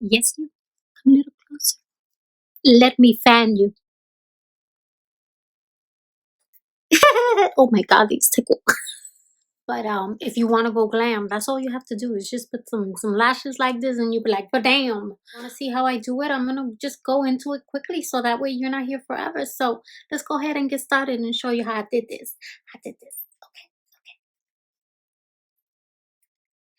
Yes, you. Come a little closer. Let me fan you. Oh my god, these tickle. But if you want to go glam, that's all you have to do is just put some lashes like this, and you'll be like, but damn. Want to see how I do it? I'm gonna just go into it quickly, so that way you're not here forever. So let's go ahead and get started and show you how I did this. Okay.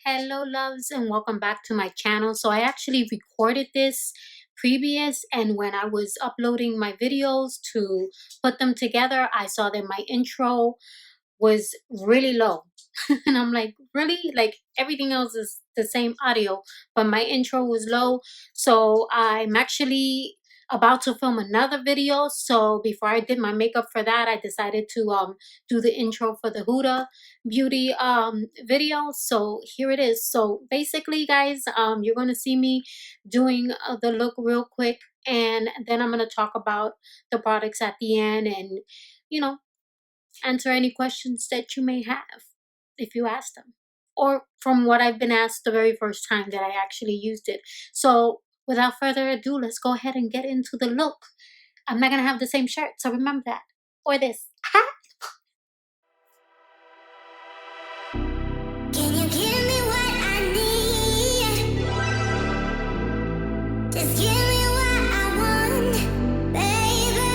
Hello, loves, and welcome back to my channel. So I actually recorded this previous, and when I was uploading my videos to put them together, I saw that my intro was really low. And I'm like, really? Like, everything else is the same audio, but my intro was low. So I'm actually about to film another video. So before I did my makeup for that, I decided to do the intro for the Huda beauty video. So here it is. So basically, guys, you're going to see me doing the look real quick, and then I'm going to talk about the products at the end, and you know, answer any questions that you may have if you ask them, or from what I've been asked the very first time that I actually used it. So without further ado, let's go ahead and get into the look. I'm not gonna have the same shirt, so remember that. Or this. Can you give me what I need? Just give me what I want, baby.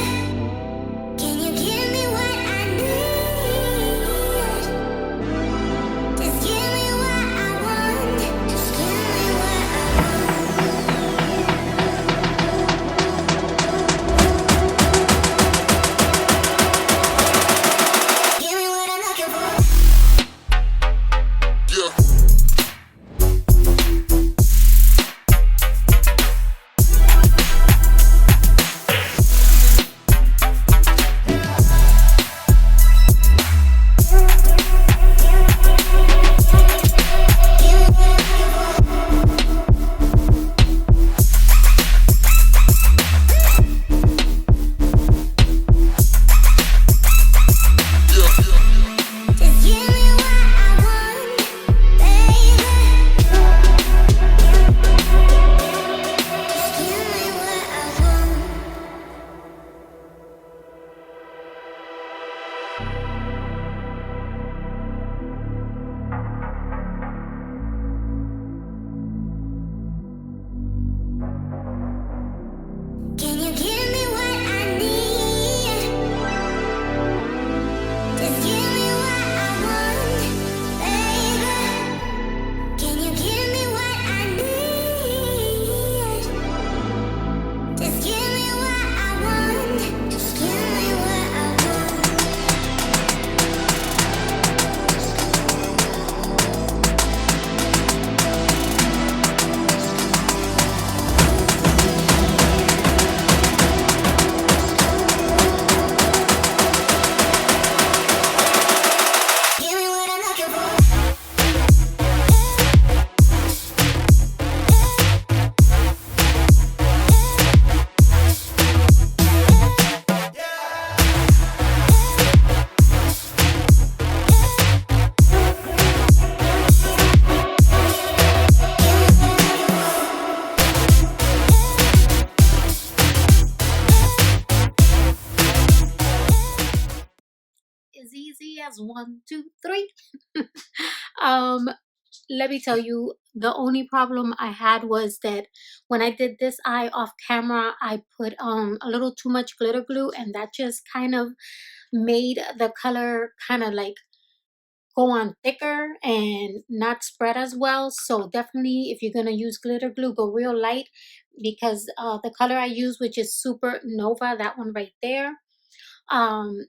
Can you give me what I need? Just give me what I want. Just give me what I want. Give me what I'm looking for. Just give me what I want, baby. Just give me what I want. Can you give me what I need? Just give me what I want, baby. Can you give me what I need? Just give me what I want. Just give me what I want. Give me what I'm looking for. As easy as 1, 2, 3. um Let me tell you, the only problem I had was that when I did this eye off camera, I put a little too much glitter glue, and that just kind of made the color kind of like go on thicker and not spread as well. So definitely, if you're gonna use glitter glue, go real light, because the color I use, which is Super Nova, that one right there, um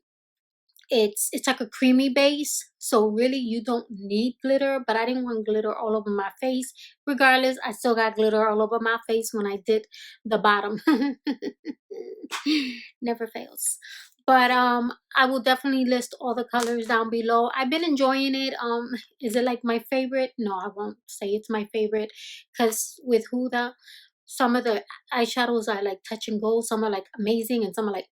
it's like a creamy base, so really you don't need glitter, but I didn't want glitter all over my face. Regardless, I still got glitter all over my face when I did the bottom. Never fails. But I will definitely list all the colors down below. I've been enjoying it. Is it like my favorite? No, I won't say it's my favorite, because with Huda, some of the eyeshadows are like touch and go, some are like amazing, and some are like,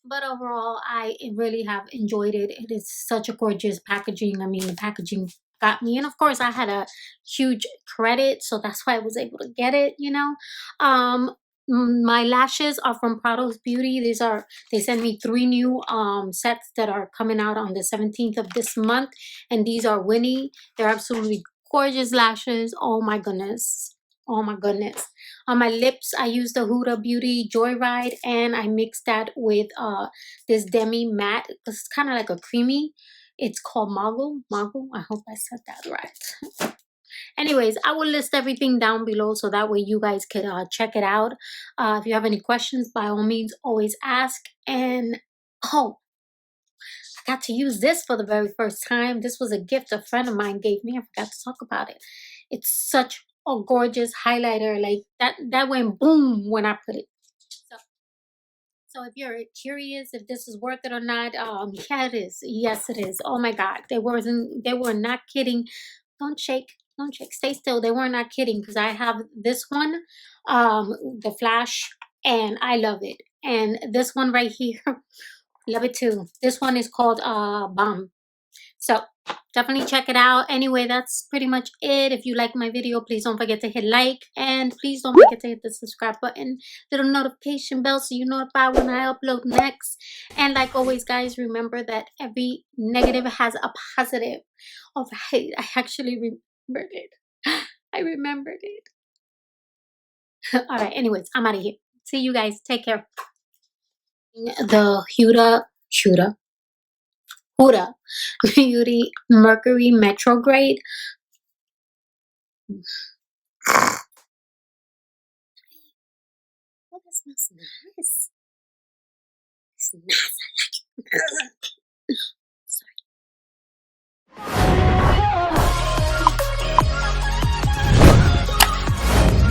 but overall I really have enjoyed it. It is such a gorgeous packaging. I mean, the packaging got me. And of course, I had a huge credit, so that's why I was able to get it, you know. My lashes are from Prados Beauty. They sent me 3 new sets that are coming out on the 17th of this month, and these are Winnie. They're absolutely gorgeous lashes. Oh my goodness. Oh my goodness. On my lips, I used the Huda Beauty Joyride, and I mixed that with this demi matte. It's kind of like a creamy. It's called Mogul. Mogul. I hope I said that right. Anyways, I will list everything down below so that way you guys could check it out. If you have any questions, by all means, always ask. And oh, I got to use this for the very first time. This was a gift a friend of mine gave me. I forgot to talk about it. It's such a gorgeous highlighter. Like that went boom when I put it. So if you're curious if this is worth it or not, yeah, it is. Yes, it is. Oh my God, they were not kidding. Don't shake, don't shake. Stay still. They were not kidding because I have this one, the Flash, and I love it. And this one right here, love it too. This one is called Bomb. So definitely check it out. Anyway, that's pretty much it. If you like my video, please don't forget to hit like, and please don't forget to hit the subscribe button, little notification bell, so you notify when I upload next. And like always, guys, remember that every negative has a positive. All right, I actually remembered it. I remembered it. All right, anyways, I'm out of here. See you guys. Take care. The Huda Beauty Mercury Retrograde. Oh, that smells nice. It's nice. I like it.